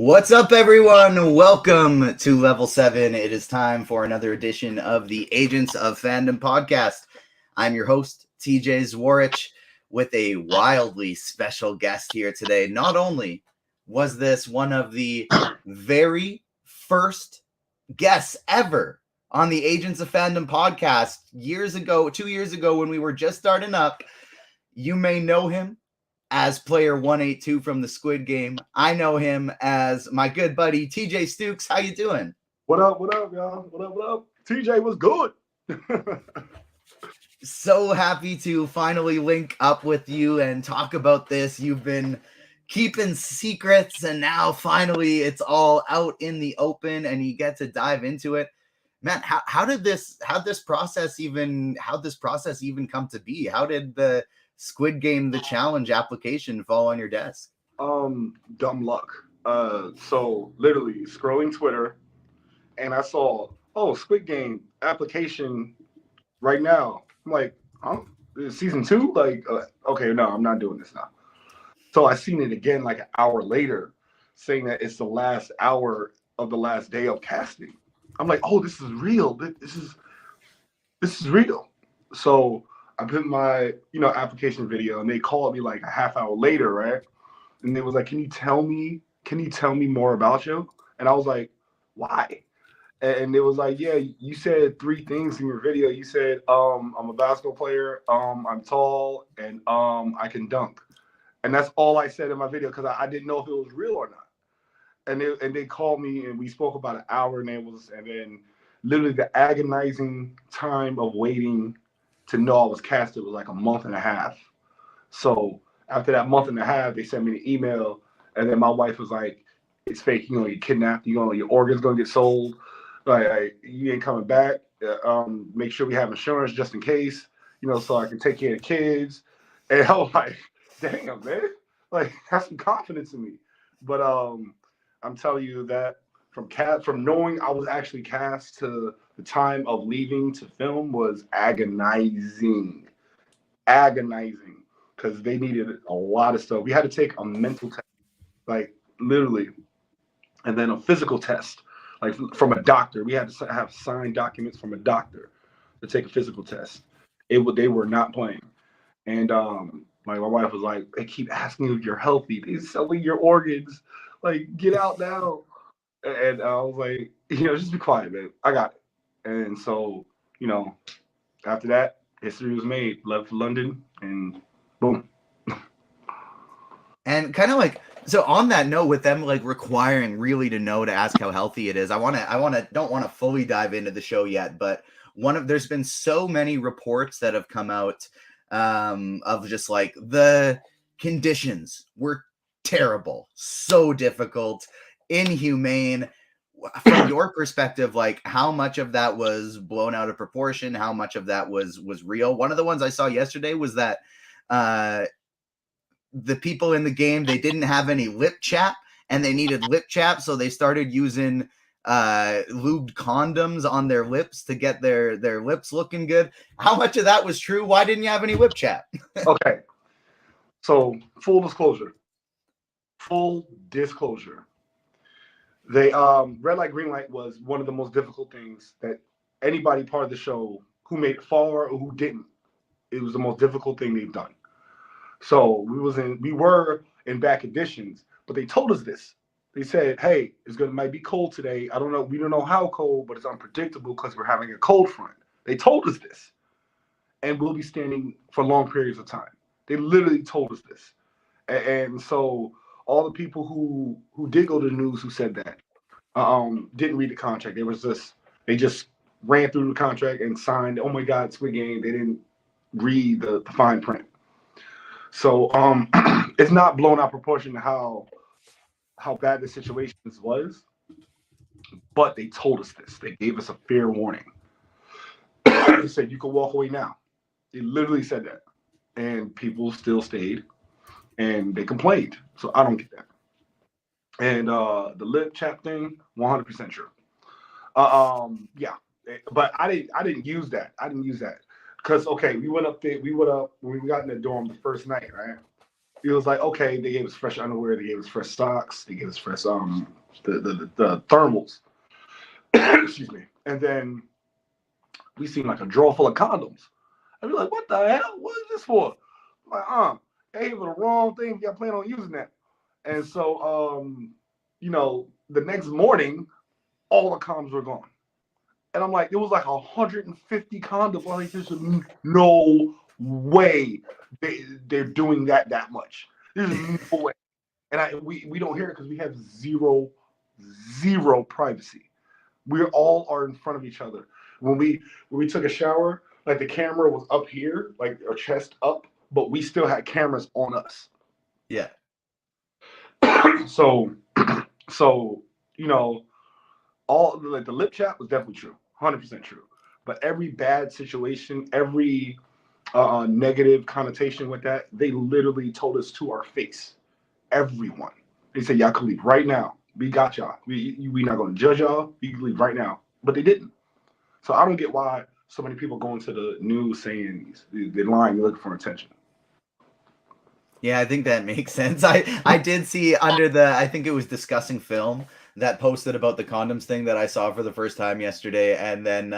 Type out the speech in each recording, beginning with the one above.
What's up, everyone? Welcome to Level 7. It is time for another edition of the Agents of Fandom podcast. I'm your host, TJ Zwarych, with a wildly special guest here today. Not only was this one of the very first guests ever on the Agents of Fandom podcast 2 years ago when we were just starting up, you may know him as player 182 from the Squid Game. I know him as my good buddy TJ Stukes. How you doing? What up, y'all? What up? TJ was good. So happy to finally link up with you and talk about this. You've been keeping secrets, and now finally it's all out in the open, and you get to dive into it. Man, how did this process even come to be? How did the Squid Game, the challenge application, fall on your desk? Dumb luck. So literally scrolling Twitter, and I saw, Squid Game application right now. I'm like, huh? This is season 2? Like, okay, no, I'm not doing this now. So I seen it again like an hour later, saying that it's the last hour of the last day of casting. I'm like, oh, this is real. This is real. So I put my, application video, and they called me like a half hour later, right? And they was like, can you tell me more about you? And I was like, why? And it was like, yeah, you said 3 things in your video. You said, I'm a basketball player, I'm tall, and I can dunk. And that's all I said in my video, because I didn't know if it was real or not. And they called me, and we spoke about an hour, and then literally the agonizing time of waiting to know I was casted was like a month and a half. So after that month and a half, they sent me an email, and then my wife was like, "It's fake. You're kidnapped. Your organs gonna get sold. Like you ain't coming back. Make sure we have insurance just in case. So I can take care of the kids." And I was like, "Damn, man! Like have some confidence in me." But I'm telling you that from knowing I was actually cast to the time of leaving to film was agonizing, because they needed a lot of stuff. We had to take a mental test, like literally, and then a physical test, like from a doctor. We had to have signed documents from a doctor to take a physical test. They were not playing, and my wife was like, they keep asking you if you're healthy. They're selling your organs. Like, get out now. And I was like, just be quiet, man. I got it. And so, after that, history was made. Left for London, and boom. And kind of like, so on that note, with them like requiring really to know to ask how healthy it is, don't want to fully dive into the show yet, but there's been so many reports that have come out of just like the conditions were terrible, so difficult, inhumane. From your perspective, like how much of that was blown out of proportion? How much of that was real? One of the ones I saw yesterday was that the people in the game, they didn't have any lip chap, and they needed lip chap, so they started using lubed condoms on their lips to get their lips looking good. How much of that was true? Why didn't you have any lip chap? Okay, so full disclosure. They red light, green light was one of the most difficult things that anybody part of the show who made it far or who didn't. It was the most difficult thing they've done. So we were in back editions, but they told us this. They said, "Hey, might be cold today. I don't know. We don't know how cold, but it's unpredictable because we're having a cold front." They told us this, and we'll be standing for long periods of time. They literally told us this, and so all the people who did go to the news who said that didn't read the contract. They just ran through the contract and signed. Oh my God, Squid Game! They didn't read the fine print. So it's not blown out proportion to how bad the situation was, but they told us this. They gave us a fair warning. They said you can walk away now. They literally said that, and people still stayed, and they complained. So I don't get that. And the lip chap thing, 100% true. Yeah, but I didn't use that. Because we went up there. When we got in the dorm the first night, right? It was like, okay, they gave us fresh underwear, they gave us fresh socks, they gave us fresh the thermals. Excuse me. And then we seen like a drawer full of condoms. I'd be like, what the hell? What is this for? I'm like, hey, for the wrong thing. Y'all plan on using that. And so, the next morning, all the condoms were gone. And I'm like, it was like 150 condoms. I'm like, there's no way they're doing that much. There's no way. And we don't hear it because we have zero privacy. We all are in front of each other. When we took a shower, like the camera was up here, like our chest up, but we still had cameras on us. Yeah. So all like the lip chat was definitely true, 100% true. But every bad situation, every negative connotation with that, they literally told us to our face. Everyone, they said, y'all can leave right now. We got y'all. We not going to judge y'all. You can leave right now. But they didn't. So I don't get why so many people go into the news saying they're lying, looking for attention. Yeah, I think that makes sense. I did see under I think it was Discussing Film that posted about the condoms thing that I saw for the first time yesterday. And then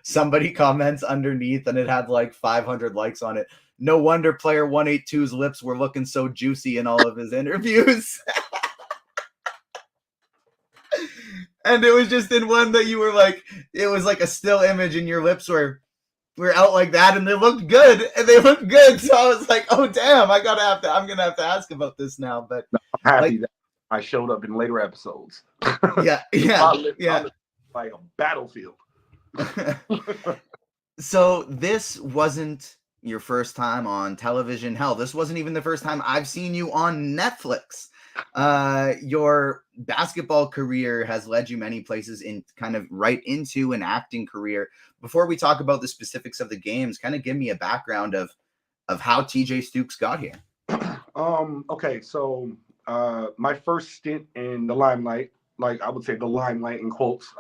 somebody comments underneath and it had like 500 likes on it. No wonder player 182's lips were looking so juicy in all of his interviews. And it was just in one that you were like, it was like a still image and your lips were out like that and they looked good. So I was like, oh damn, I'm gonna have to ask about this now. But I'm happy that I showed up in later episodes. Yeah. Like a battlefield. So this wasn't your first time on television. Hell, this wasn't even the first time I've seen you on Netflix. Your basketball career has led you many places in kind of right into an acting career. Before we talk about the specifics of the games, kind of give me a background of how TJ Stukes got here. Okay, so my first stint in the limelight, like I would say the limelight in quotes,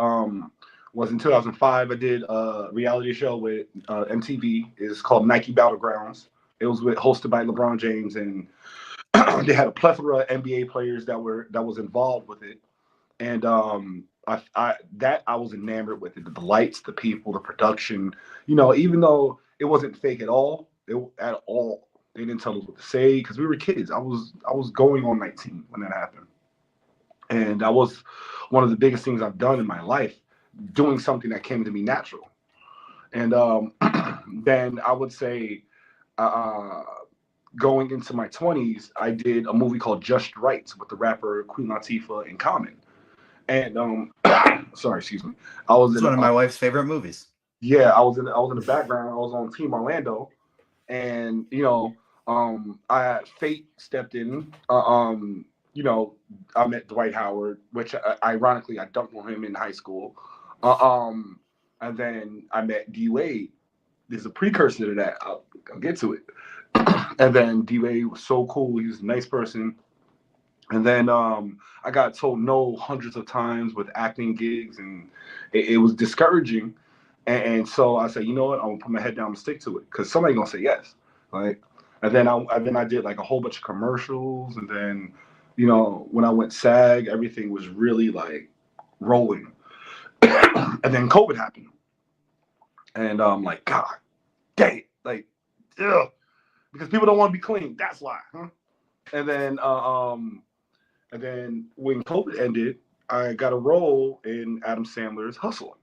was in 2005. I did a reality show with MTV. It's called Nike Battlegrounds. It was hosted by LeBron James, and they had a plethora of NBA players that was involved with it. And I was enamored with it. The lights, the people, the production. Even though it wasn't fake at all, they didn't tell us what to say because we were kids. I was going on 19 when that happened, and that was one of the biggest things I've done in my life, doing something that came to me natural. And then I would say, going into my 20s, I did a movie called Just Right with the rapper Queen Latifah and Common. And sorry, excuse me. It's one of my wife's favorite movies. Yeah, I was in the background. I was on Team Orlando, and fate stepped in. I met Dwight Howard, which ironically I dunked on him in high school. And then I met D Wade. There's a precursor to that. I'll get to it. And then D Wade was so cool. He was a nice person. And then I got told no hundreds of times with acting gigs, and it was discouraging. And so I said, you know what? I'm gonna put my head down and stick to it because somebody's gonna say yes, right? And then I did like a whole bunch of commercials, and then when I went SAG, everything was really like rolling. And then COVID happened, and I'm like, God, dang it, like, ugh, because people don't want to be clean. That's why, huh? And then when COVID ended, I got a role in Adam Sandler's Hustle.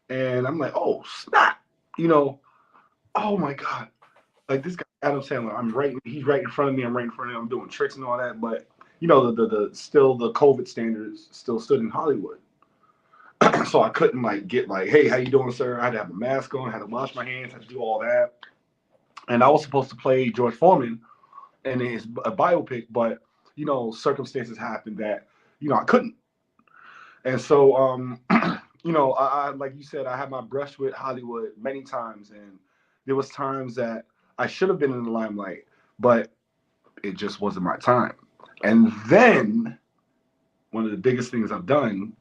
And I'm like, oh, snap. Oh my God. Like this guy, Adam Sandler, he's right in front of me. I'm right in front of him. I'm doing tricks and all that. But, still the COVID standards still stood in Hollywood. So I couldn't get hey, how you doing, sir? I had to have a mask on, I had to wash my hands, had to do all that. And I was supposed to play George Foreman in a biopic, but circumstances happened that I couldn't. And so I like you said, I had my brush with Hollywood many times, and there was times that I should have been in the limelight, but it just wasn't my time. And then one of the biggest things I've done,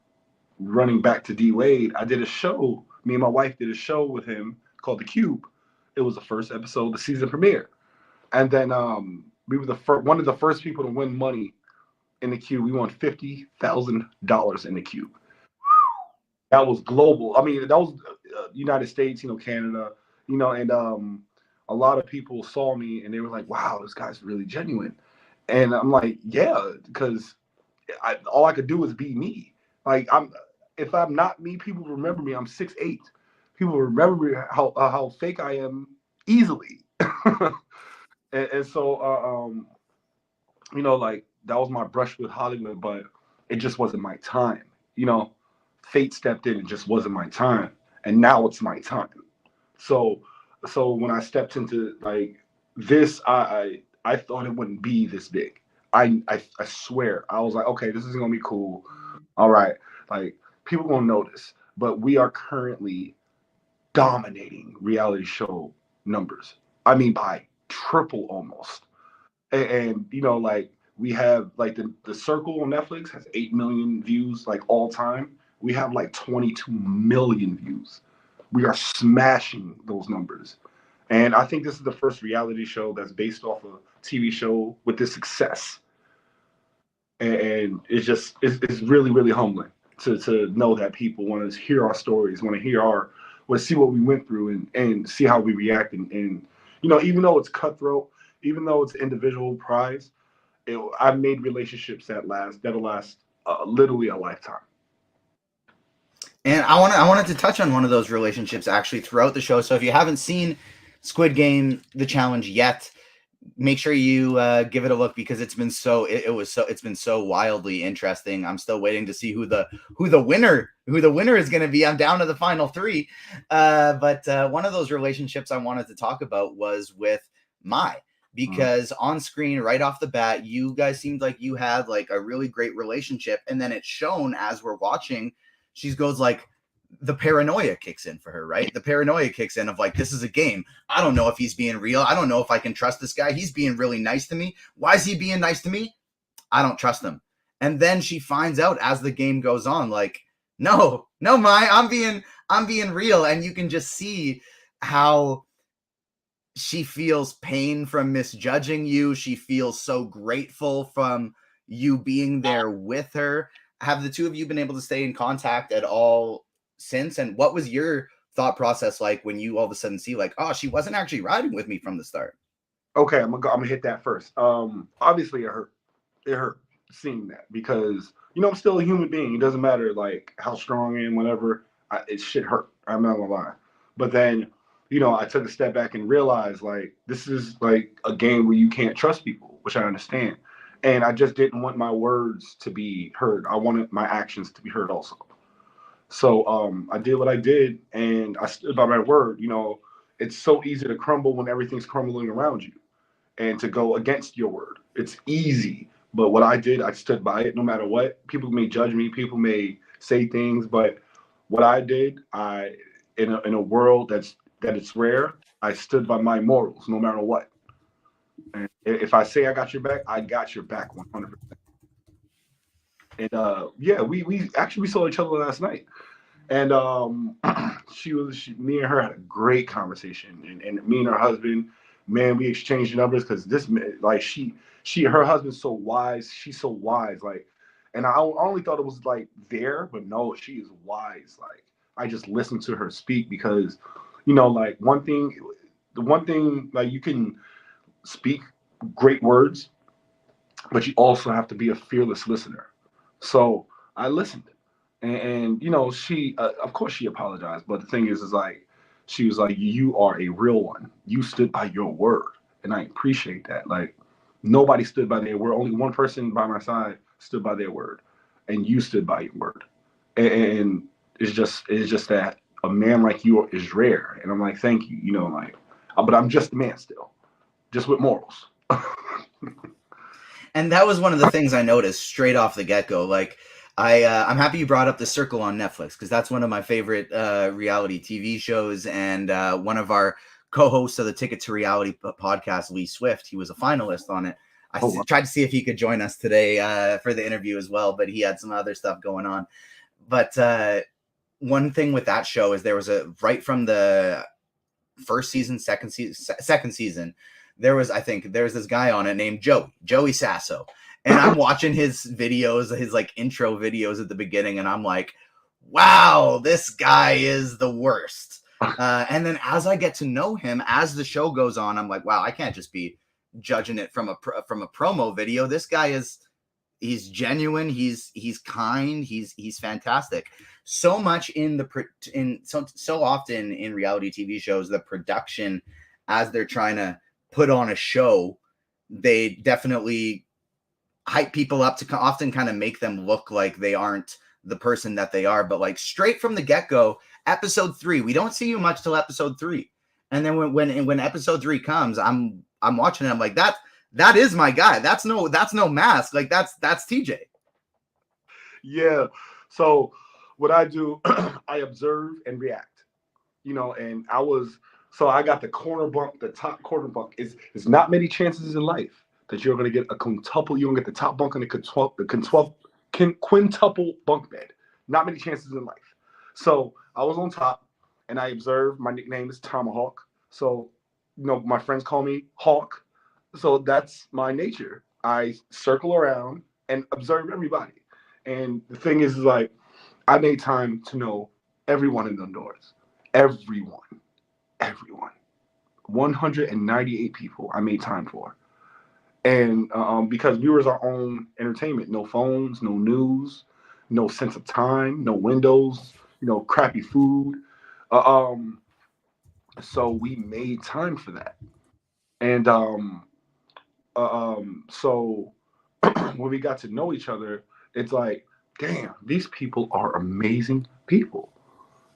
running back to D Wade, I did a show. Me and my wife did a show with him called The Cube. It was the first episode, the season premiere. And then we were one of the first people to win money in the queue. We won $50,000 in the queue. That was global. I mean, that was United States, Canada, and a lot of people saw me and they were like, "Wow, this guy's really genuine." And I'm like, "Yeah," because all I could do is be me. Like if I'm not me, people remember me. I'm 6'8". People remember me how fake I am easily. And so like that was my brush with Hollywood, but it just wasn't my time. You know, fate stepped in and just wasn't my time, and now it's my time. So, so when I stepped into like this, I thought it wouldn't be this big. I swear I was like, okay, this is gonna be cool. All right, like people gonna notice, but we are currently dominating reality show numbers. I mean, by triple almost and like we have like the Circle on Netflix has 8 million views like all time. We have like 22 million views. We are smashing those numbers, and I think this is the first reality show that's based off a TV show with this success. And it's really really humbling to know that people want to hear our stories, want to see what we went through and see how we react and even though it's cutthroat, even though it's individual prize, I've made relationships that'll last literally a lifetime. And I wanted to touch on one of those relationships actually throughout the show. So if you haven't seen Squid Game: The Challenge yet, make sure you give it a look because it's been it's been so wildly interesting. I'm still waiting to see who the winner is going to be. I'm down to the final three, but one of those relationships I wanted to talk about was with Mai, because on screen right off the bat, you guys seemed like you had like a really great relationship, and then it's shown as we're watching. She goes like, the paranoia kicks in for her, right? The paranoia kicks in of like, this is a game. I don't know if he's being real. I don't know if I can trust this guy. He's being really nice to me. Why is he being nice to me? I don't trust him. And then she finds out as the game goes on, like, no, Mai, I'm being real. And you can just see how she feels pain from misjudging you. She feels so grateful from you being there with her. Have the two of you been able to stay in contact at all since? And what was your thought process like when you all of a sudden see like, oh, she wasn't actually riding with me from the start? Okay, I'm gonna hit that first. Obviously it hurt. It hurt seeing that because I'm still a human being. It doesn't matter like how strong I am, whatever. It shit hurt. I'm not gonna lie. But then I took a step back and realized like this is like a game where you can't trust people, which I understand. And I just didn't want my words to be heard. I wanted my actions to be heard also. So I did what I did, and I stood by my word. It's so easy to crumble when everything's crumbling around you, and to go against your word. It's easy, but what I did, I stood by it no matter what. People may judge me, people may say things, but what I did, in a world that it's rare, I stood by my morals no matter what. And if I say I got your back, I got your back 100%. And yeah, we saw each other last night. And me and her had a great conversation, and me and her husband, man, we exchanged numbers because this like her husband's so wise, she's so wise, like, and I only thought it was like there, but no, she is wise. Like I just listened to her speak because, like the one thing like you can speak great words, but you also have to be a fearless listener. So I listened, and she, of course, she apologized. But the thing is like, she was like, "You are a real one. You stood by your word," and I appreciate that. Like, nobody stood by their word. Only one person by my side stood by their word, and you stood by your word. And it's just that a man like you is rare. And I'm like, thank you. Like, but I'm just a man still, just with morals. And that was one of the things I noticed straight off the get-go. Like, I'm happy you brought up The Circle on Netflix because that's one of my favorite reality TV shows. And one of our co-hosts of the Ticket to Reality podcast, Lee Swift, he was a finalist on it. I tried to see if he could join us today for the interview as well, but he had some other stuff going on. But one thing with that show is there was right from the first season, second season, there's this guy on it named Joey Sasso, and I'm watching his videos, his like intro videos at the beginning, and I'm like, wow, this guy is the worst. And then as I get to know him, as the show goes on, I'm like, wow, I can't just be judging it from a promo video. This guy he's genuine, he's kind, he's fantastic. So much so often in reality TV shows, the production, as they're trying to put on a show, they definitely hype people up to often kind of make them look like they aren't the person that they are. But like straight from the get-go, episode 3, we don't see you much till episode 3, and then when episode 3 comes, I'm watching it, I'm like, that is my guy. That's no mask. Like that's TJ. Yeah. So what I do, I observe and react, and I got the corner bunk, the top corner bunk. Is not many chances in life that you're going to get a quintuple. You're going to get the top bunk and the quintuple bunk bed. Not many chances in life. So I was on top and I observed. My nickname is Tomahawk. So, my friends call me Hawk. So that's my nature. I circle around and observe everybody. And the thing is like, I made time to know everyone in the doors. Everyone. 198 people I made time for. And because we was our own entertainment, no phones, no news, no sense of time, no windows, crappy food. So we made time for that. And so when we got to know each other, it's like, damn, these people are amazing people.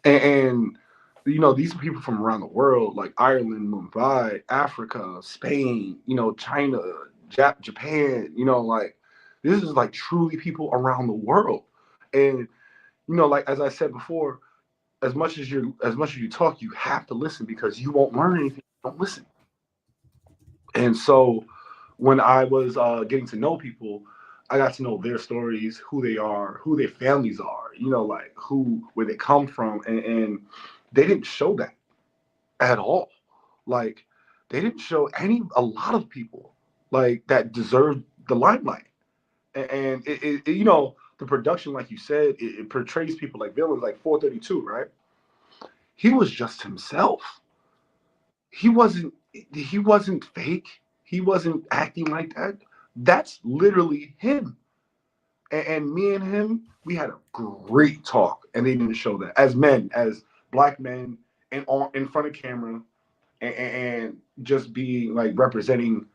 And these are people from around the world, like Ireland, Mumbai, Africa, Spain, China, Japan, like this is like truly people around the world. And like as I said before, as much as you talk, you have to listen, because you won't learn anything if you don't listen. And so when I was getting to know people, I got to know their stories, who they are, who their families are, like where they come from. And they didn't show that at all. Like they didn't show a lot of people like that deserved the limelight. And the production, like you said, it portrays people like villains, like 432, right? He was just himself. He wasn't fake. He wasn't acting like that. That's literally him. And me and him, we had a great talk, and they didn't show that as men, as black men, and in front of camera, and just being like representing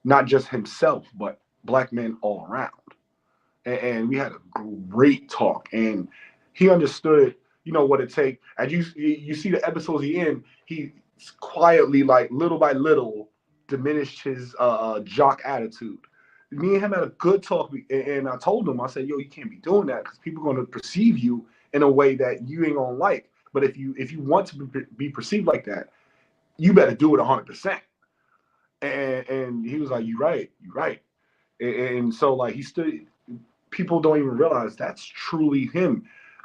not just himself but black men all around. And we had a great talk, and he understood, what it take. And you see the episodes he quietly, like little by little, diminished his jock attitude. Me and him had a good talk, and I told him, I said, yo, you can't be doing that, because people are going to perceive you in a way that you ain't gonna like. But if you want to be perceived like that, you better do it 100%. And he was like, you're right. And so like he stood. People don't even realize that's truly him.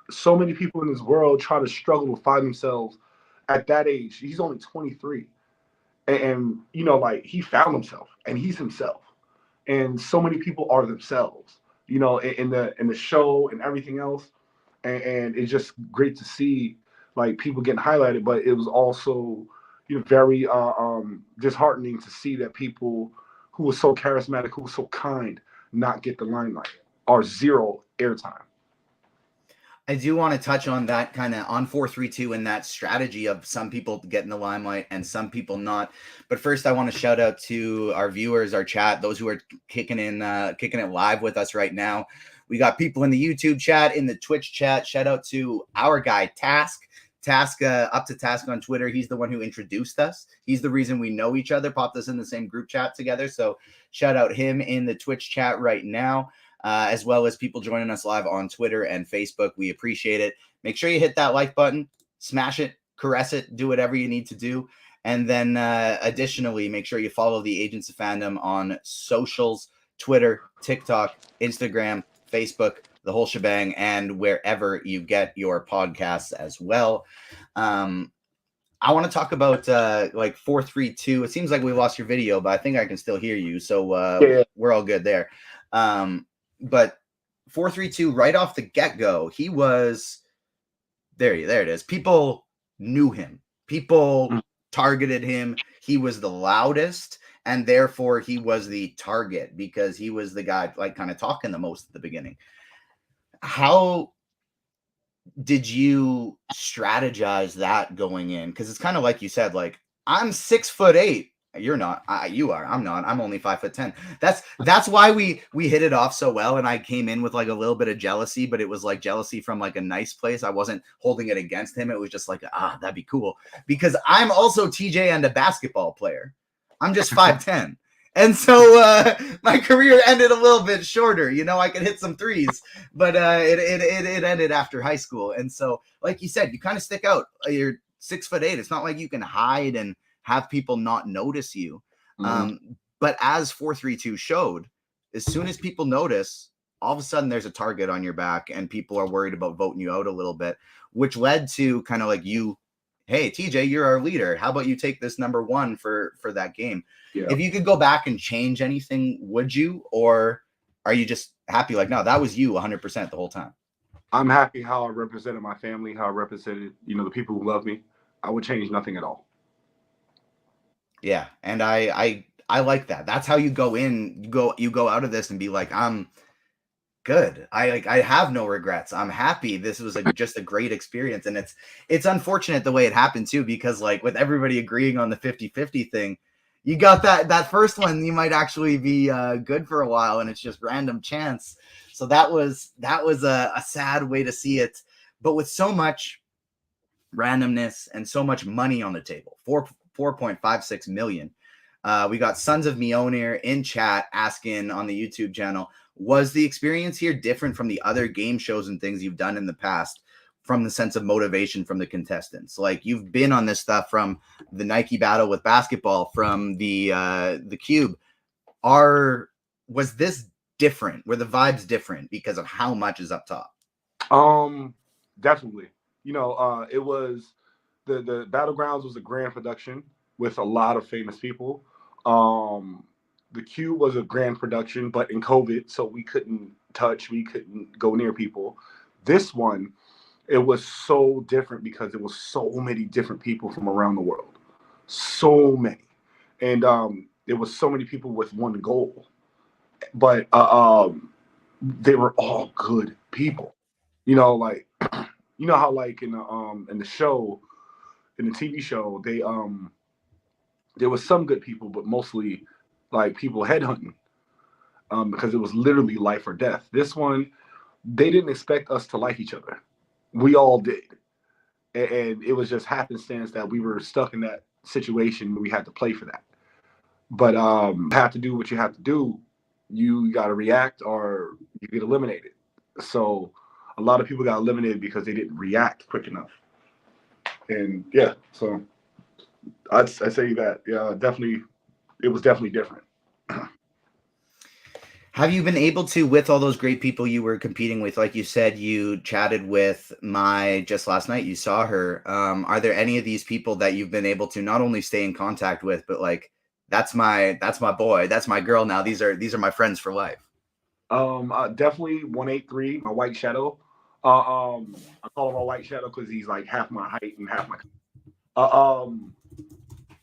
So many people in this world try to struggle to find themselves at that age. He's only 23. And like he found himself, and he's himself. And so many people are themselves, in the show and everything else. And it's just great to see like people getting highlighted. But it was also, very disheartening to see that people who were so charismatic, who were so kind, not get the limelight or zero airtime. I do want to touch on that kind of on 432 and that strategy of some people getting the limelight and some people not. But first, I want to shout out to our viewers, our chat, those who are kicking it live with us right now. We got people in the YouTube chat, in the Twitch chat. Shout out to our guy, Task, up to Task on Twitter. He's the one who introduced us. He's the reason we know each other, popped us in the same group chat together. So shout out him in the Twitch chat right now. As well as people joining us live on Twitter and Facebook. We appreciate it. Make sure you hit that like button, smash it, caress it, do whatever you need to do. And then additionally, make sure you follow the Agents of Fandom on socials, Twitter, TikTok, Instagram, Facebook, the whole shebang, and wherever you get your podcasts as well. I want to talk about like 4-3-2. It seems like we lost your video, but I think I can still hear you, so Yeah. we're all good there. But 4-3-2 right off the get-go, he was there it is. People knew him. People targeted him. He was the loudest, and therefore he was the target because he was the guy like kind of talking the most at the beginning. How did you strategize that going in? Because it's kind of like you said, like I'm 6'8". You're not. You are. I'm not. I'm only 5'10". That's why we hit it off so well. And I came in with like a little bit of jealousy, but it was like jealousy from like a nice place. I wasn't holding it against him. It was just like, that'd be cool because I'm also TJ and a basketball player. I'm just 5'10". And so my career ended a little bit shorter. You know, I could hit some threes, but it ended after high school. And so, like you said, you kind of stick out. You're 6'8". It's not like you can hide and have people not notice you. But as 4-3-2 showed, as soon as people notice, all of a sudden there's a target on your back and people are worried about voting you out a little bit, which led to kind of like you, hey, TJ, you're our leader. How about you take this number one for that game? Yeah. If you could go back and change anything, would you? Or are you just happy like, no, that was you 100% the whole time? I'm happy how I represented my family, how I represented, the people who love me. I would change nothing at all. Yeah, and I like that. That's how you go in. You go out of this and be like, I'm good. I have no regrets. I'm happy. This was just a great experience, and it's unfortunate the way it happened too, because like with everybody agreeing on the 50-50 thing, you got that first one. You might actually be good for a while, and it's just random chance. So that was a sad way to see it. But with so much randomness and so much money on the table, 4.56 million. We got Sons of Mjolnir in chat asking on the YouTube channel, was the experience here different from the other game shows and things you've done in the past from the sense of motivation from the contestants? Like you've been on this stuff from the Nike battle with basketball, from the Cube. Was this different? Were the vibes different because of how much is up top? Definitely. It was the Battlegrounds was a grand production with a lot of famous people. The Cube was a grand production, but in COVID, so we couldn't go near people. This one, it was so different because it was so many different people from around the world. So many. And it was so many people with one goal. But they were all good people. Like how like in the show, in the TV show, there was some good people, but mostly like people headhunting, because it was literally life or death. This one, they didn't expect us to like each other. We all did, and it was just happenstance that we were stuck in that situation where we had to play for that. But have to do what you have to do. You got to react or you get eliminated. So a lot of people got eliminated because they didn't react quick enough. And yeah, so I'd say that, yeah, definitely, it was definitely different. Have you been able to, with all those great people you were competing with, like you said, you chatted with Mai just last night, you saw her. Are there any of these people that you've been able to not only stay in contact with, but like, that's my boy, that's my girl now. These are my friends for life. Definitely 183, my white shadow. I call him my white shadow because he's like half my height and half my.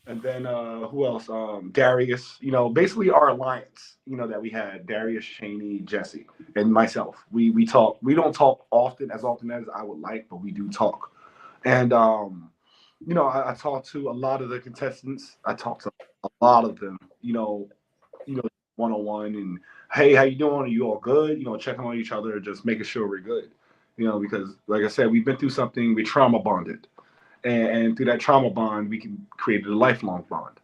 And then who else? Darius. Basically our alliance. That we had Darius, Shaney, Jesse, and myself. We talk. We don't talk as often as I would like, but we do talk. And I talked to a lot of the contestants. I talked to a lot of them. One-on-one, and hey, how you doing? Are you all good? Checking on each other, just making sure we're good. Because like I said, we've been through something. We trauma bonded, and through that trauma bond, we can create a lifelong bond.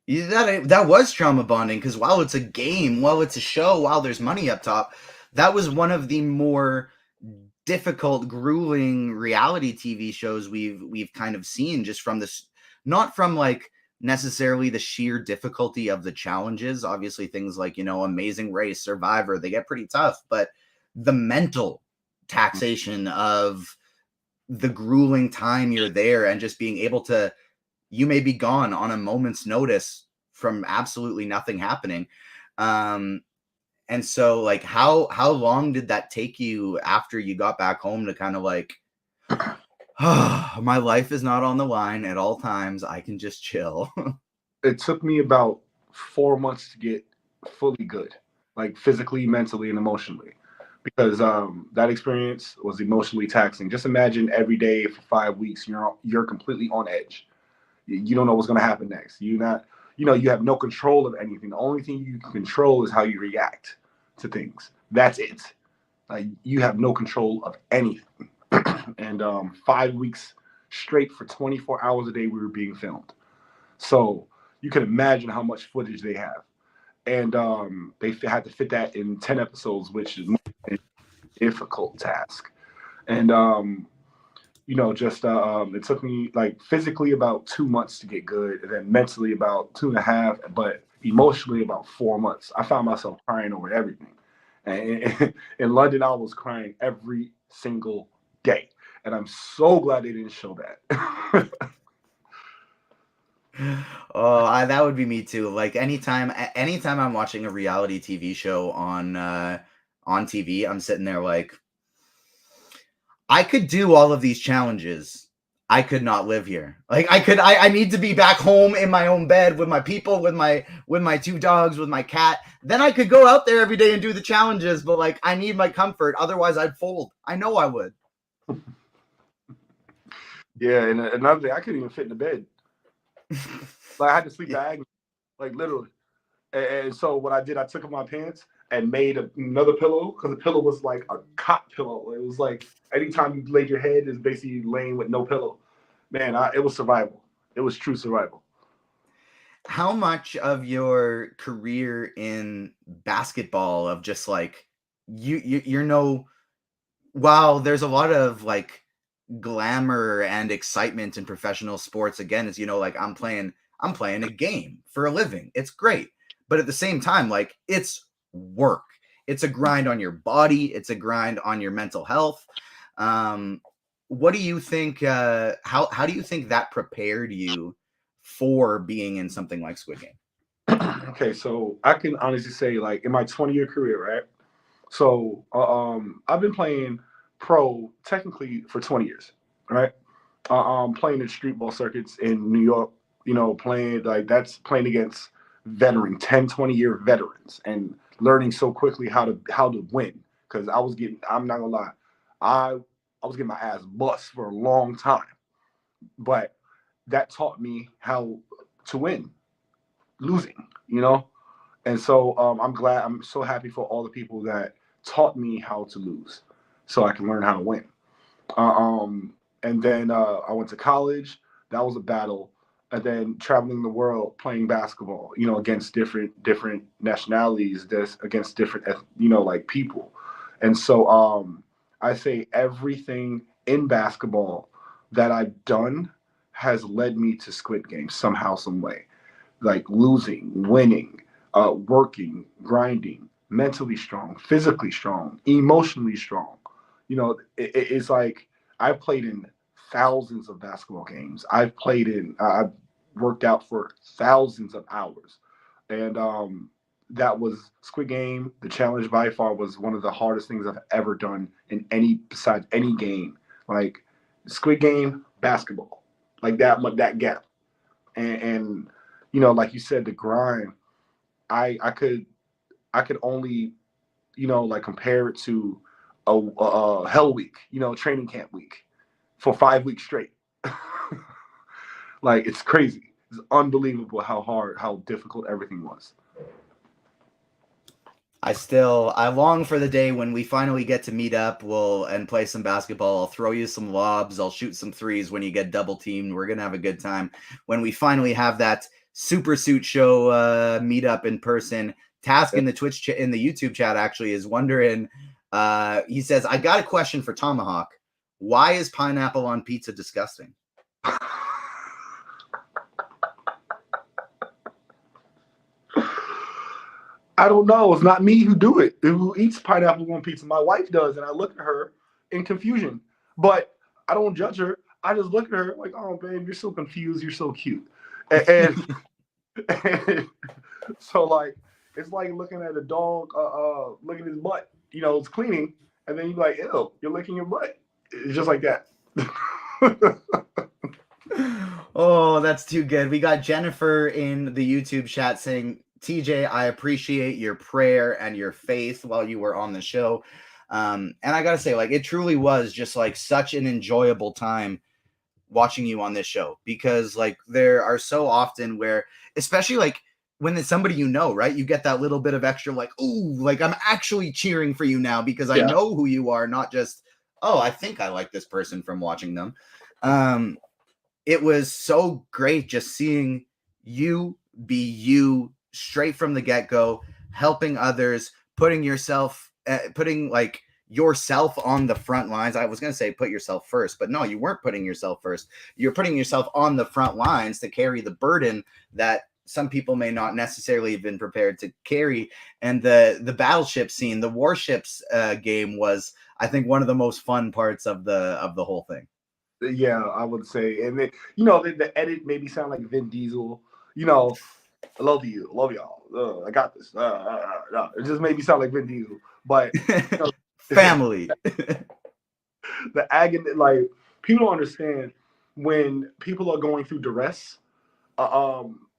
Yeah, that was trauma bonding, because while it's a game, while it's a show, while there's money up top, that was one of the more difficult, grueling reality TV shows we've kind of seen, just from this, not from like necessarily the sheer difficulty of the challenges. Obviously things like, Amazing Race, Survivor, they get pretty tough, but the mental taxation of the grueling time you're there and just being able to, you may be gone on a moment's notice from absolutely nothing happening. And so like how long did that take you after you got back home to kind of like, oh, my life is not on the line at all times, I can just chill? It took me about 4 months to get fully good, like physically, mentally, and emotionally, because that experience was emotionally taxing. Just imagine every day for 5 weeks you're completely on edge. You don't know what's going to happen next. You have no control of anything. The only thing you can control is how you react to things. That's it. Like, you have no control of anything. And 5 weeks straight for 24 hours a day, we were being filmed. So you can imagine how much footage they have. And they had to fit that in 10 episodes, which is a difficult task. And just it took me like physically about 2 months to get good, and then mentally about 2.5, but emotionally about 4 months. I found myself crying over everything. And in London, I was crying every single day, and I'm so glad they didn't show that. Oh, that would be me too. Like anytime I'm watching a reality TV show on TV, I'm sitting there like, I could do all of these challenges. I could not live here. Like I need to be back home in my own bed with my people, with my two dogs, with my cat. Then I could go out there every day and do the challenges, but like I need my comfort. Otherwise I'd fold. I know I would. Yeah, and another thing, I couldn't even fit in the bed. Like, I had to sleep Yeah. diagonal, like literally. And so what I did, I took off my pants and made another pillow, because the pillow was like a cot pillow. It was like anytime you laid your head, is basically laying with no pillow. Man, it was survival. It was true survival. How much of your career in basketball of just like you're no, while there's a lot of like glamour and excitement in professional sports, again, is like I'm playing a game for a living, it's great, but at the same time, like, it's work, it's a grind on your body, it's a grind on your mental health. What do you think, how do you think that prepared you for being in something like Squid Game? Okay, so I can honestly say, like, in my 20-year career, right? So I've been playing pro technically for 20 years, right? Playing in street ball circuits in New York, playing like that's playing against 10, 20-year veterans, and learning so quickly how to win. Because I'm not gonna lie, I I was getting my ass bust for a long time, but that taught me how to win, losing. And so I'm so happy for all the people that taught me how to lose, so I can learn how to win. And then I went to college. That was a battle. And then traveling the world playing basketball, against different nationalities, against different, like, people. And so I say everything in basketball that I've done has led me to Squid Game somehow, some way. Like losing, winning, working, grinding, mentally strong, physically strong, emotionally strong. It's like I've played in thousands of basketball games. I've worked out for thousands of hours. And that was Squid Game. The challenge by far was one of the hardest things I've ever done besides any game. Like Squid Game, basketball, like that gap. And like you said, the grind. I could only like compare it to a hell week, training camp week for 5 weeks straight. Like, it's crazy. It's unbelievable how hard, how difficult everything was. I long for the day when we finally get to meet up, and play some basketball. I'll throw you some lobs, I'll shoot some threes when you get double teamed. We're gonna have a good time when we finally have that Super Suit Show meet up in person. Task in the in the YouTube chat actually is wondering. He says, "I got a question for Tomahawk. Why is pineapple on pizza disgusting?" I don't know. It's not me who eats pineapple on pizza. My wife does, and I look at her in confusion. But I don't judge her. I just look at her like, oh, babe, you're so confused. You're so cute. And so like it's like looking at a dog, looking at his butt. You know, it's cleaning, and then you're like, ew, you're licking your butt. It's just like that. Oh, that's too good. We got Jennifer in the YouTube chat saying, TJ, I appreciate your prayer and your faith while you were on the show. And I gotta say, like, it truly was just like such an enjoyable time watching you on this show, because like there are so often where, especially like when it's somebody you know, right, you get that little bit of extra like, ooh, like I'm actually cheering for you now because I Yeah. know who you are, not just, oh, I think I like this person from watching them. It was so great just seeing you be you straight from the get-go, helping others, putting like yourself on the front lines. I was going to say put yourself first, but no, you weren't putting yourself first. You're putting yourself on the front lines to carry the burden that some people may not necessarily have been prepared to carry. And the battleship scene, the warships game was, I think, one of the most fun parts of the whole thing. Yeah, I would say, and then you know the edit made me sound like Vin Diesel. You know, I love you, love y'all. I got this. It just made me sound like Vin Diesel. But you know, Family. the agony, like people don't understand when people are going through duress.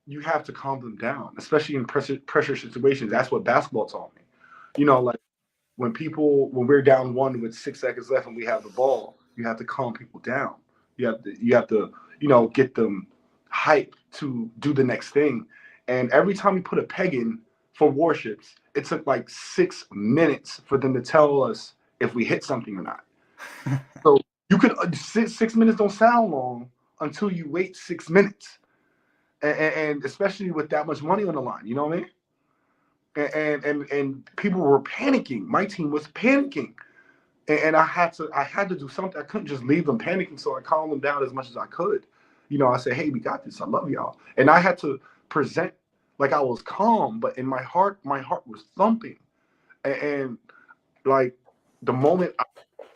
You have to calm them down, especially in pressure situations. That's what basketball taught me. You know, like when we're down one with 6 seconds left and we have the ball, you have to calm people down. You have to get them hype to do the next thing. And every time we put a peg in for warships, it took like 6 minutes for them to tell us if we hit something or not. So you could 6 minutes don't sound long until you wait 6 minutes, and especially with that much money on the line, you know what I mean? And people were panicking. My team was panicking, and I had to do something. I couldn't just leave them panicking, so I calmed them down as much as I could. You know, I said, "Hey, we got this. I love y'all," and I had to present like I was calm, but in my heart was thumping, and like the moment I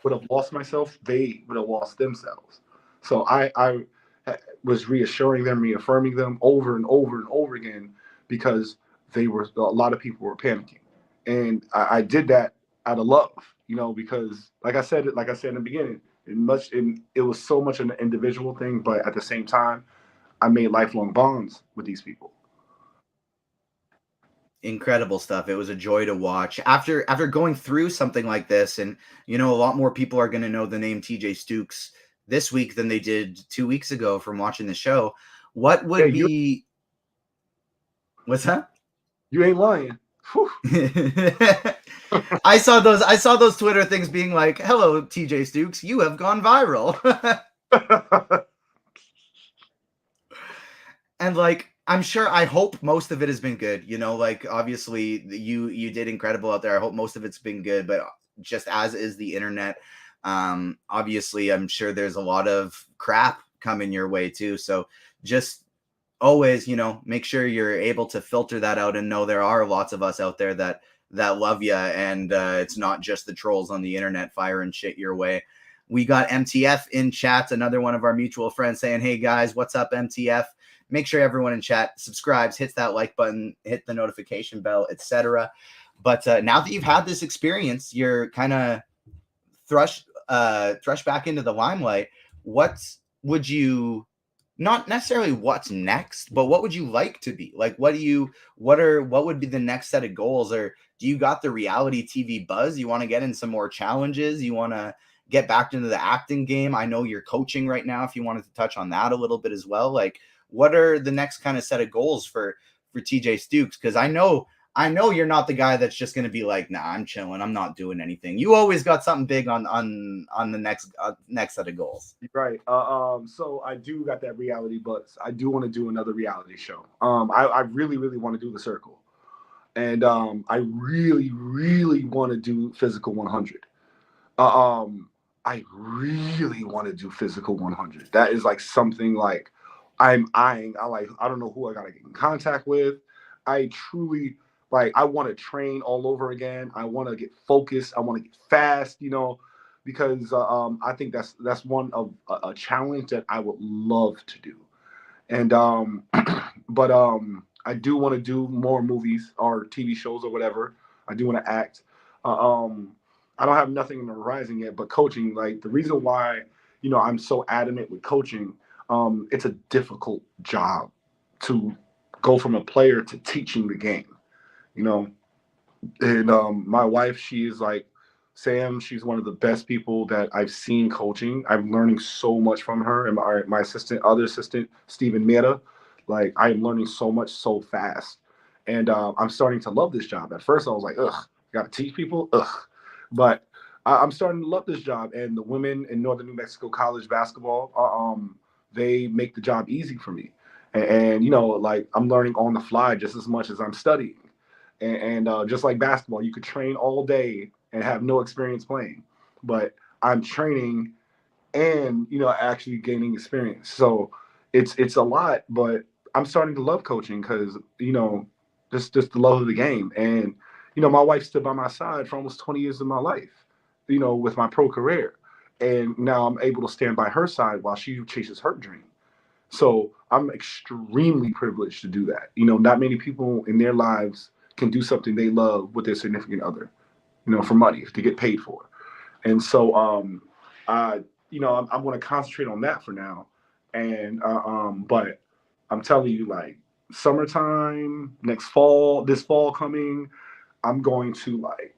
would have lost myself, they would have lost themselves. So I was reassuring them, reaffirming them over and over and over again because a lot of people were panicking, and I did that out of love, because like I said in the beginning, it was so much an individual thing, but at the same time, I made lifelong bonds with these people. Incredible stuff. It was a joy to watch. After going through something like this, and a lot more people are going to know the name TJ Stukes this week than they did 2 weeks ago from watching the show. What would be what's that? You ain't lying. I saw those Twitter things being like, "Hello, TJ Stukes, you have gone viral." And like, I'm sure, I hope most of it has been good. Like, obviously you did incredible out there. I hope most of it's been good, but just as is the internet, obviously I'm sure there's a lot of crap coming your way too. So just always, make sure you're able to filter that out and know there are lots of us out there that love you, and it's not just the trolls on the internet firing shit your way. We got MTF in chat, another one of our mutual friends, saying, "Hey guys, what's up, MTF?" Make sure everyone in chat subscribes, hits that like button, hit the notification bell, etc. But now that you've had this experience, you're kind of thrust back into the limelight. What would you, not necessarily what's next, but what would you like to be? Like, what would be the next set of goals? Or do you got the reality TV buzz? You want to get in some more challenges? You want to get back into the acting game? I know you're coaching right now, if you wanted to touch on that a little bit as well. Like, what are the next kind of set of goals for TJ Stukes? Because I know you're not the guy that's just going to be like, "Nah, I'm chilling, I'm not doing anything." You always got something big on the next set of goals. Right. So I do got that reality buzz. I do want to do another reality show. I really, really want to do The Circle, and I really, really want to do Physical 100. I really want to do Physical 100. That is like something like I'm eyeing. I don't know who I gotta get in contact with. I truly I want to train all over again. I want to get focused. I want to get fast. because I think that's one of a challenge that I would love to do. And but I do want to do more movies or TV shows or whatever. I do want to act. I don't have nothing in the horizon yet, but coaching, like the reason why, I'm so adamant with coaching, it's a difficult job to go from a player to teaching the game, you know. And my wife, she is like Sam. She's one of the best people that I've seen coaching. I'm learning so much from her, and my assistant, other assistant, Stephen Mehta. Like I'm learning so much so fast, and I'm starting to love this job. At first, I was like, ugh, got to teach people, ugh, but I'm starting to love this job. And the women in Northern New Mexico College basketball, they make the job easy for me, and like I'm learning on the fly just as much as I'm studying. And just like basketball, you could train all day and have no experience playing, but I'm training and actually gaining experience. So it's a lot, but I'm starting to love coaching because just the love of the game. And my wife stood by my side for almost 20 years of my life, with my pro career, and now I'm able to stand by her side while she chases her dream. So I'm extremely privileged to do that. Not many people in their lives can do something they love with their significant other, for money to get paid for. And so, I, I'm going to concentrate on that for now. And, but I'm telling you, like summertime, this fall coming, I'm going to like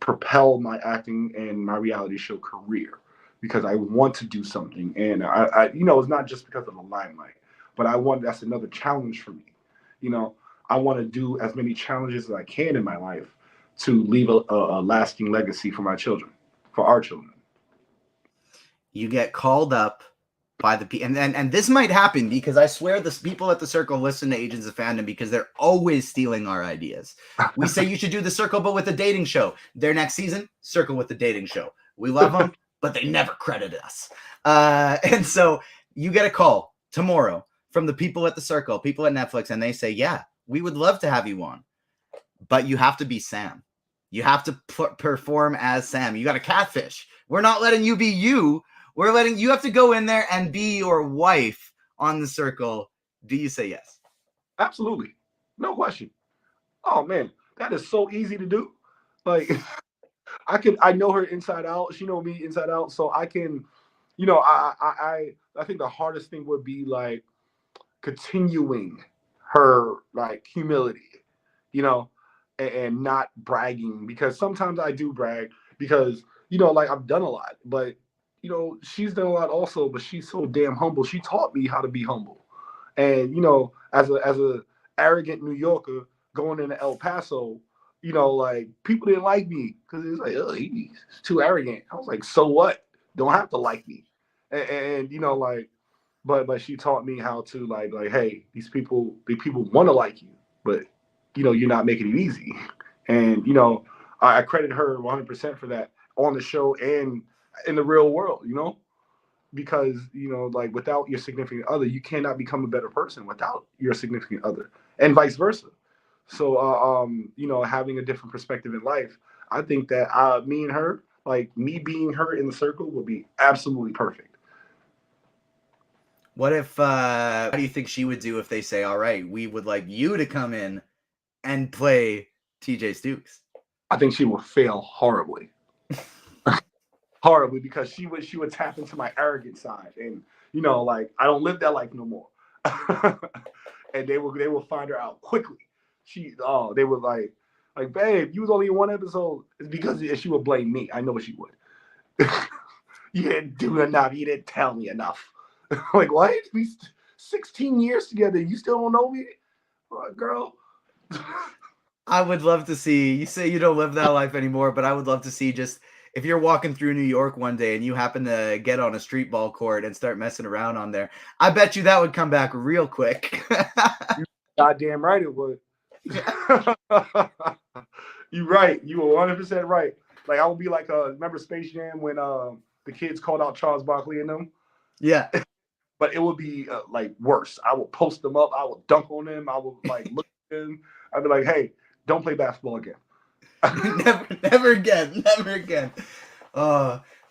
propel my acting and my reality show career because I want to do something. And it's not just because of the limelight, but that's another challenge for me. You know, I want to do as many challenges as I can in my life to leave a lasting legacy for my children, for our children. You get called up by the and this might happen because I swear the people at the circle listen to Agents of Fandom because they're always stealing our ideas. We say you should do the circle, but with a dating show. Their next season, circle with the dating show. We love them, but they never credit us. And so you get a call tomorrow from the people at the circle, people at Netflix, and they say, yeah, we would love to have you on, but you have to be Sam. You have to perform as Sam. You got to catfish. We're not letting you be you. We're letting you have to go in there and be your wife on the circle. Do you say yes? Absolutely. No question. Oh man, that is so easy to do. Like I know her inside out. She know me inside out. So I can, I think the hardest thing would be like continuing her like humility, you know, and not bragging because sometimes I do brag because, like I've done a lot, but she's done a lot also, but she's so damn humble. She taught me how to be humble. And, as a arrogant New Yorker going into El Paso, like people didn't like me because it's like, oh, he's too arrogant. I was like, so what? Don't have to like me. And like, but she taught me how to like, hey, these people want to like you, but you're not making it easy. And I credit her 100% for that on the show and in the real world, because like without your significant other, you cannot become a better person without your significant other, and vice versa. So, having a different perspective in life, I think that me and her, like me being her in the circle, would be absolutely perfect. What if, how do you think she would do if they say, all right, we would like you to come in and play TJ Stukes? I think she would fail horribly. Horribly, because she would tap into my arrogant side, and like I don't live that life no more. And they will find her out quickly. They would like babe, you was only in one episode. It's because she would blame me. I know she would. You didn't do enough. You didn't tell me enough. Like what? We 16 years together. You still don't know me, girl. I would love to see, you say you don't live that life anymore, but I would love to see just if you're walking through New York one day and you happen to get on a street ball court and start messing around on there, I bet you that would come back real quick. Goddamn right it would. You're right. You were 100% right. Like I would be like, remember Space Jam when the kids called out Charles Barkley and them? Yeah. But it would be like worse. I would post them up. I would dunk on them. I would like look at them. I'd be like, hey, don't play basketball again. Never again. Never again.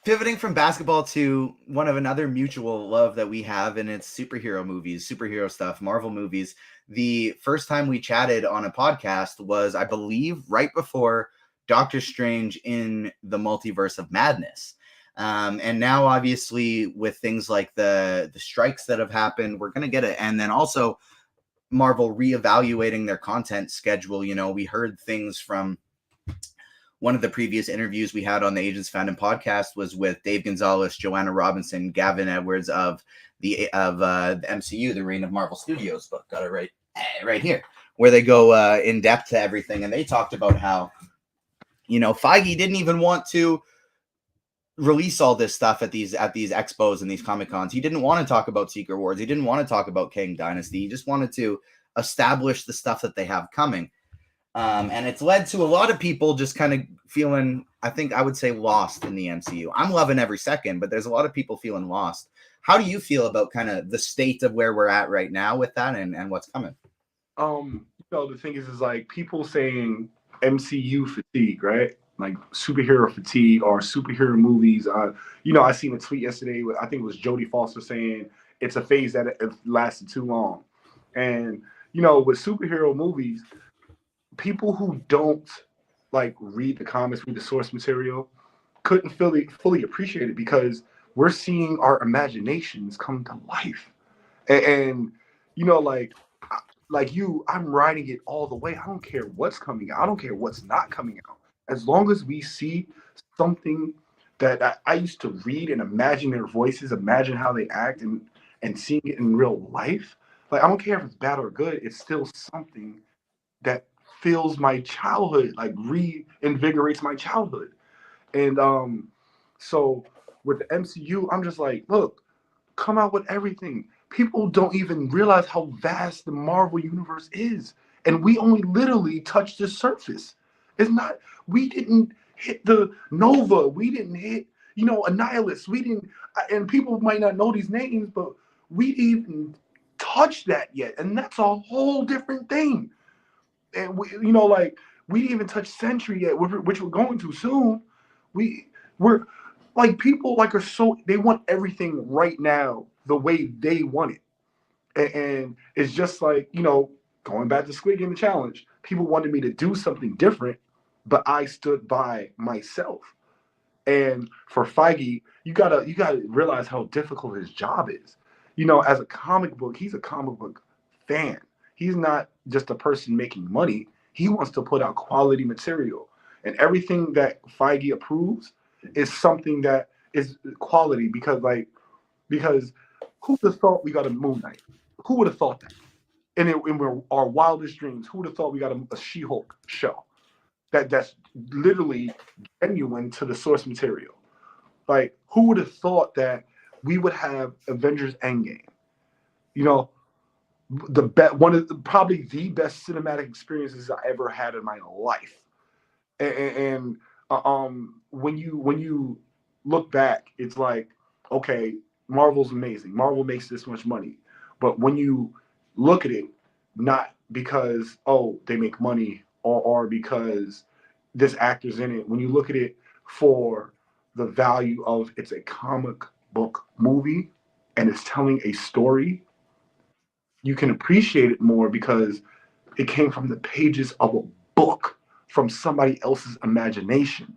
Pivoting from basketball to one of another mutual love that we have, and it's superhero movies, superhero stuff, Marvel movies. The first time we chatted on a podcast was, I believe, right before Doctor Strange in the Multiverse of Madness. And now, obviously, with things like the strikes that have happened, we're going to get it. And then also Marvel reevaluating their content schedule. You know, we heard things from one of the previous interviews we had on the Agents of Fandom podcast was with Dave Gonzalez, Joanna Robinson, Gavin Edwards of the MCU, the Reign of Marvel Studios book. Got it right here, where they go in depth to everything, and they talked about how, you know, Feige didn't even want to release all this stuff at these expos and these Comic Cons. He didn't want to talk about Secret Wars. He didn't want to talk about Kang Dynasty. He just wanted to establish the stuff that they have coming. And it's led to a lot of people just kind of feeling, I think I would say, lost in the MCU. I'm loving every second, but there's a lot of people feeling lost. How do you feel about kind of the state of where we're at right now with that and what's coming? You know, the thing is like people saying MCU fatigue, right? Like superhero fatigue or superhero movies. You know, I seen a tweet yesterday. I think it was Jodie Foster saying it's a phase that it lasted too long. And you know, with superhero movies, people who don't like read the comics, read the source material, couldn't fully appreciate it because we're seeing our imaginations come to life. And you know, like you, I'm riding it all the way. I don't care what's coming out. I don't care what's not coming out. As long as we see something that I used to read and imagine their voices, imagine how they act, and seeing it in real life. Like I don't care if it's bad or good. It's still something that fills my childhood, like reinvigorates my childhood. And so with the MCU, I'm just like, look, come out with everything. People don't even realize how vast the Marvel universe is. And we only literally touched the surface. It's not, we didn't hit the Nova. We didn't hit, you know, Annihilus. We didn't, and people might not know these names, but we didn't even touch that yet. And that's a whole different thing. And we, you know, like we didn't even touch Century yet, which we're going to soon. We're like people like are so they want everything right now the way they want it, and it's just like, you know, going back to Squid Game the challenge. People wanted me to do something different, but I stood by myself. And for Feige, you gotta realize how difficult his job is. You know, as a comic book, he's a comic book fan. He's not just a person making money. He wants to put out quality material. And everything that Feige approves is something that is quality because who would have thought we got a Moon Knight? Who would have thought that? In our wildest dreams, who would have thought we got a She-Hulk show? That's literally genuine to the source material. Like, who would have thought that we would have Avengers Endgame? You know, one of probably the best cinematic experiences I ever had in my life. And when you look back, it's like, okay, Marvel's amazing. Marvel makes this much money, but when you look at it, not because they make money or because this actor's in it. When you look at it for the value of it's a comic book movie and it's telling a story, you can appreciate it more because it came from the pages of a book from somebody else's imagination.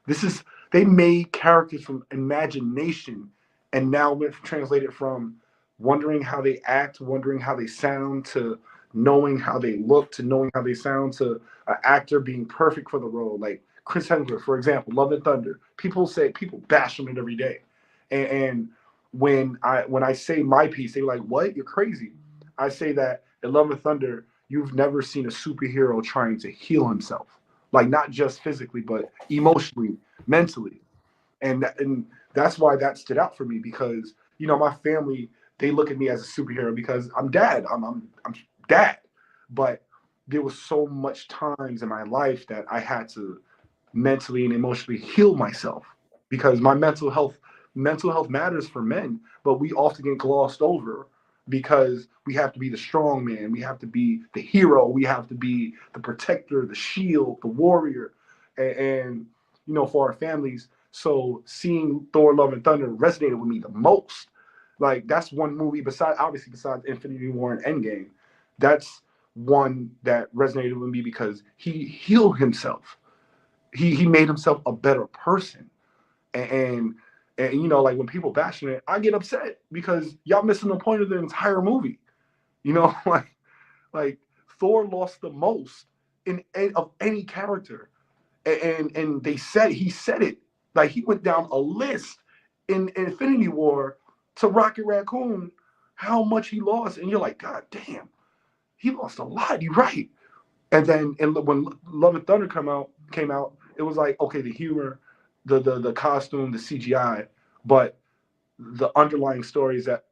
This is they made characters from imagination and now went translated from wondering how they act, wondering how they sound to knowing how they look to knowing how they sound to an actor being perfect for the role. Like Chris Hemsworth, for example, Love and Thunder. People bash him it every day. And when I say my piece, they're like, "What? You're crazy." I say that in Love and Thunder, you've never seen a superhero trying to heal himself, like not just physically, but emotionally, mentally, and that's why that stood out for me because you know my family they look at me as a superhero because I'm dad. I'm dad, but there was so much times in my life that I had to mentally and emotionally heal myself because my mental health matters for men, but we often get glossed over because we have to be the strong man, we have to be the hero, we have to be the protector, the shield, the warrior, and you know, for our families, So seeing Thor: Love and Thunder resonated with me the most. Like that's one movie besides Infinity War and Endgame, that's one that resonated with me because he healed himself. He made himself a better person. And you know, like when people bashing it, I get upset because y'all missing the point of the entire movie. You know, like Thor lost the most of any character, and he said it, like he went down a list in Infinity War to Rocket Raccoon how much he lost, and you're like, God damn, he lost a lot. You're right. And then when Love and Thunder came out, it was like, okay, the humor, the costume, the CGI, but the underlying story is that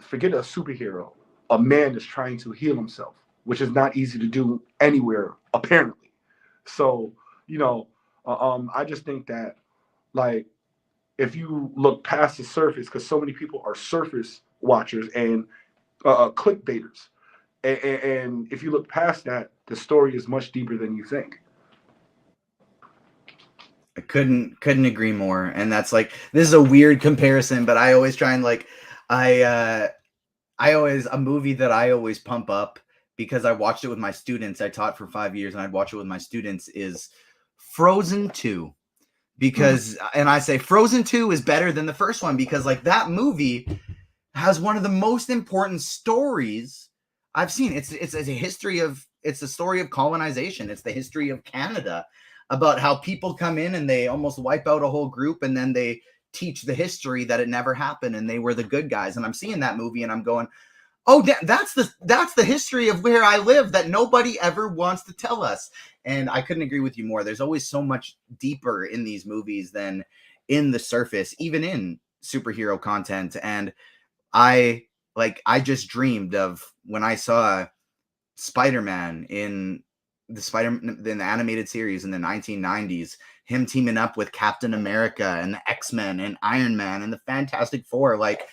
forget a superhero, a man is trying to heal himself, which is not easy to do anywhere apparently. So you know, I just think that like if you look past the surface, because so many people are surface watchers and clickbaiters, and if you look past that, the story is much deeper than you think. I couldn't agree more. And that's like, this is a weird comparison, but I always try and like, I always, a movie that I always pump up because I watched it with my students. I taught for 5 years and I'd watch it with my students is Frozen 2. Because, and I say Frozen 2 is better than the first one because like that movie has one of the most important stories I've seen. It's a history of, it's the story of colonization. It's the history of Canada, about how people come in and they almost wipe out a whole group and then they teach the history that it never happened and they were the good guys. And I'm seeing that movie and I'm going, oh, that's the history of where I live that nobody ever wants to tell us. And I couldn't agree with you more. There's always so much deeper in these movies than in the surface, even in superhero content. And I just dreamed of when I saw Spider-Man in the animated series in the 1990s, him teaming up with Captain America and the X-Men and Iron Man and the Fantastic Four. Like,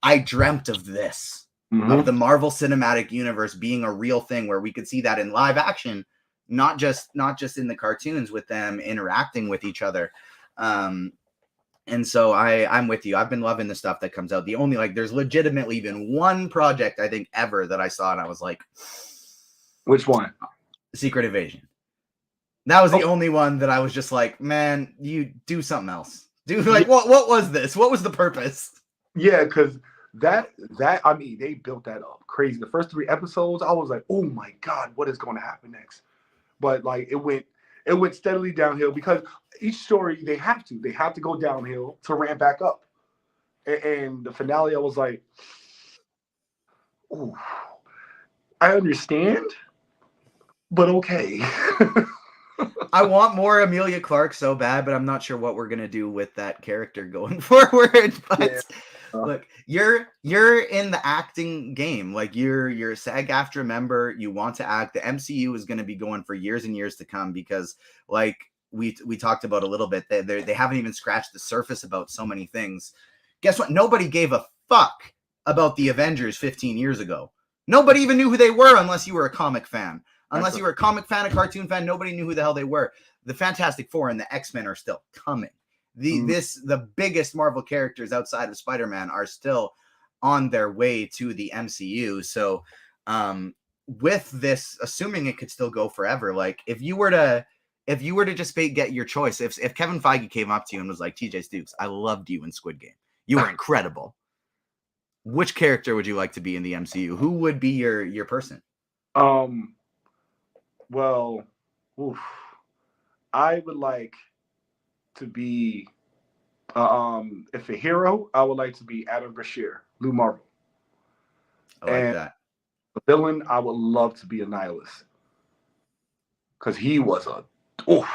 I dreamt of this, of the Marvel Cinematic Universe being a real thing where we could see that in live action, not just in the cartoons with them interacting with each other. And so I'm with you. I've been loving the stuff that comes out. The only, like, there's legitimately been one project I think ever that I saw and I was like, which one? Secret Invasion. That was the only one that I was just like, man, you do something else. Do like, what was this? What was the purpose? Yeah, because that I mean, they built that up crazy. The first 3 episodes, I was like, oh my God, what is going to happen next? But like it went steadily downhill because each story they have to go downhill to ramp back up. And the finale, I was like, oh, I understand, but okay. I want more Emilia Clarke so bad, but I'm not sure what we're gonna do with that character going forward. But look, you're in the acting game. Like you're a SAG-AFTRA member. You want to act. The MCU is going to be going for years and years to come because, like we talked about a little bit, they haven't even scratched the surface about so many things. Guess what? Nobody gave a fuck about the Avengers 15 years ago. Nobody even knew who they were unless you were a comic fan. Unless you were a comic fan, a cartoon fan, nobody knew who the hell they were. The Fantastic Four and the X-Men are still coming. The biggest Marvel characters outside of Spider-Man are still on their way to the MCU. So with this, assuming it could still go forever, like if you were to just get your choice, if Kevin Feige came up to you and was like, TJ Stukes, I loved you in Squid Game. You were incredible. Which character would you like to be in the MCU? Who would be your person? Well, I would like to be, if a hero, I would like to be Adam Brashear, Lou Marvel. I like that. A villain, I would love to be Annihilus. Because he was the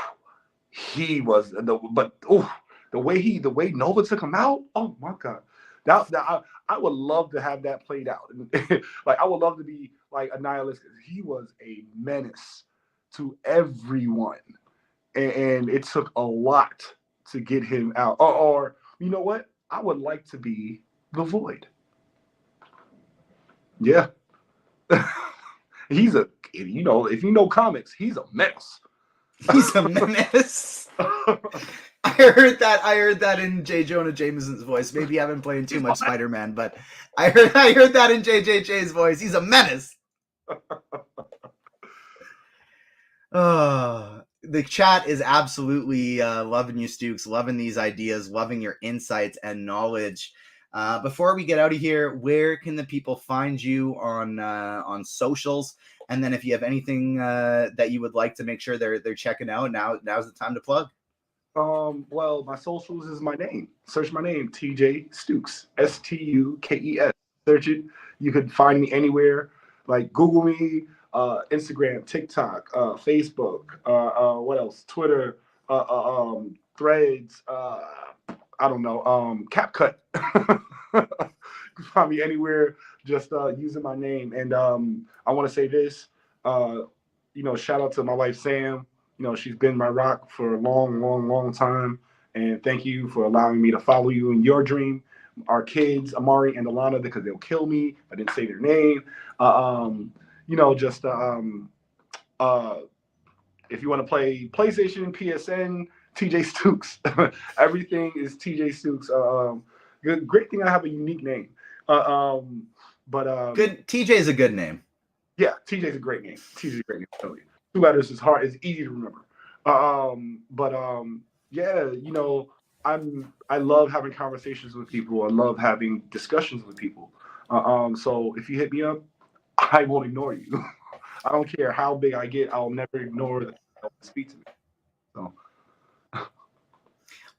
way Nova took him out, oh my God. I would love to have that played out. Like I would love to be like Annihilus because he was a menace to everyone. And it took a lot to get him out. Or you know what? I would like to be the Void. Yeah. He's if you know comics, he's a menace. He's a menace. I heard that in J. Jonah Jameson's voice. Maybe I've been playing too much Spider-Man, but I heard that in JJJ's voice. He's a menace. The chat is absolutely loving you, Stukes, loving these ideas, loving your insights and knowledge. Before we get out of here, where can the people find you on socials? And then if you have anything that you would like to make sure they're checking out, now's the time to plug. Well, my socials is my name. Search my name, TJ Stukes, Stukes. Search it. You could find me anywhere. Like Google me, Instagram, TikTok, Facebook. What else? Twitter, Threads. I don't know. CapCut. You can find me anywhere. Just using my name. And I want to say this. Shout out to my wife Sam. She's been my rock for a long, long, long time. And thank you for allowing me to follow you in your dream. Our kids, Amari and Alana, because they'll kill me if I didn't say their name. If you want to play PlayStation, PSN, TJ Stukes. Everything is TJ Stukes. Great thing I have a unique name. Good. TJ is a good name. Yeah, TJ is a great name. TJ is a great name. I'll tell you. 2 letters is hard. It's easy to remember. I love having conversations with people. I love having discussions with people. So if you hit me up, I won't ignore you. I don't care how big I get. I'll never ignore that you speak to me. So.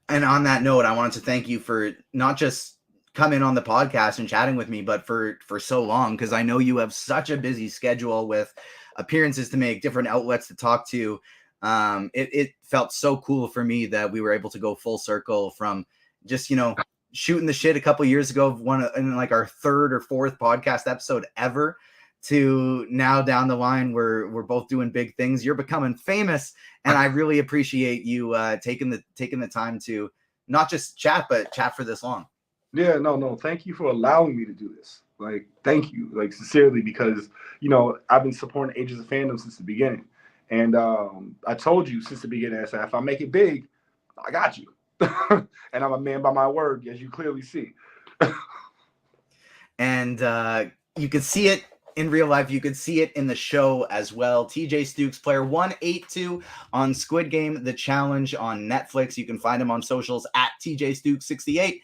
And on that note, I wanted to thank you for not just coming on the podcast and chatting with me, but for so long, because I know you have such a busy schedule with appearances to make, different outlets to talk to. It felt so cool for me that we were able to go full circle from just, shooting the shit a couple years ago, in like our 3rd or 4th podcast episode ever, to now down the line we're both doing big things. You're becoming famous, and I really appreciate you taking the time to not just chat, but chat for this long. Yeah, no. Thank you for allowing me to do this. Like, thank you, like, sincerely, because, I've been supporting Agents of Fandom since the beginning. And I told you since the beginning, I said, if I make it big, I got you. And I'm a man by my word, as you clearly see. And you could see it in real life. You could see it in the show as well. TJ Stukes, player 182 on Squid Game, The Challenge on Netflix. You can find him on socials at TJ Stukes 68.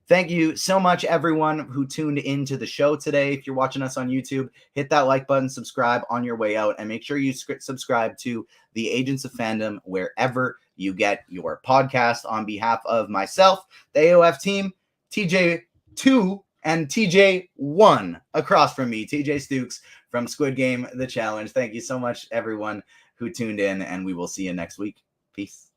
Thank you so much, everyone who tuned into the show today. If you're watching us on YouTube, hit that like button, subscribe on your way out, and make sure you subscribe to the Agents of Fandom wherever you get your podcast. On behalf of myself, the AOF team, TJ2 and TJ1 across from me, TJ Stukes from Squid Game, The Challenge. Thank you so much, everyone who tuned in, and we will see you next week. Peace.